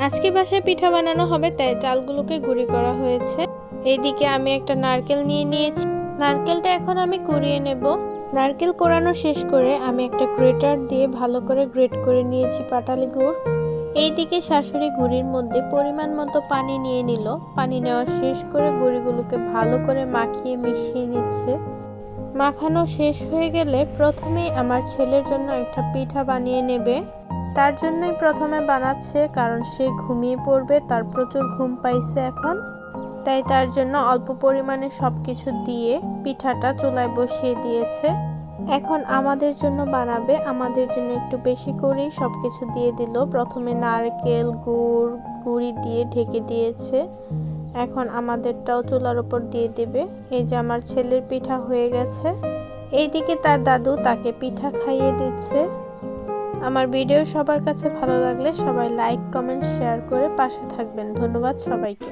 আজকে বাসায় পিঠা বানানো হবে, তাই চালগুলোকে গুঁড়ি করা হয়েছে। এইদিকে আমি একটা নারকেল নিয়ে নিয়েছি। নারকেলটা এখন আমি কুড়িয়ে নেব। নারকেল কোড়ানো শেষ করে আমি একটা গ্রেটার দিয়ে ভালো করে গ্রেট করে নিয়েছি পাটালি গুড়। এইদিকে শাশুড়ি গুঁড়ির মধ্যে পরিমাণ মতো পানি নিয়ে নিল। পানি নেওয়া শেষ করে গুঁড়িগুলোকে ভালো করে মাখিয়ে মিশিয়ে নিচ্ছে। মাখানো শেষ হয়ে গেলে প্রথমেই আমার ছেলের জন্য একটা পিঠা বানিয়ে নেবে। তার জন্যই প্রথমে বানাচ্ছে, কারণ সে ঘুমিয়ে পড়বে, তার প্রচুর ঘুম পাইছে এখন। তাই তার জন্য অল্প পরিমাণে সব কিছু দিয়ে পিঠাটা চুলায় বসিয়ে দিয়েছে। এখন আমাদের জন্য বানাবে, আমাদের জন্য একটু বেশি করেই সব কিছু দিয়ে দিল। প্রথমে নারকেল গুড়ি দিয়ে ঢেকে দিয়েছে। এখন আমাদেরটাও চুলার উপর দিয়ে দিবে। এই যে আমার ছেলের পিঠা হয়ে গেছে। এইদিকে তার দাদু তাকে পিঠা খাইয়ে দিচ্ছে। আমার ভিডিও সবার কাছে ভালো লাগলে সবাই লাইক, কমেন্ট, শেয়ার করে পাশে থাকবেন। ধন্যবাদ সবাইকে।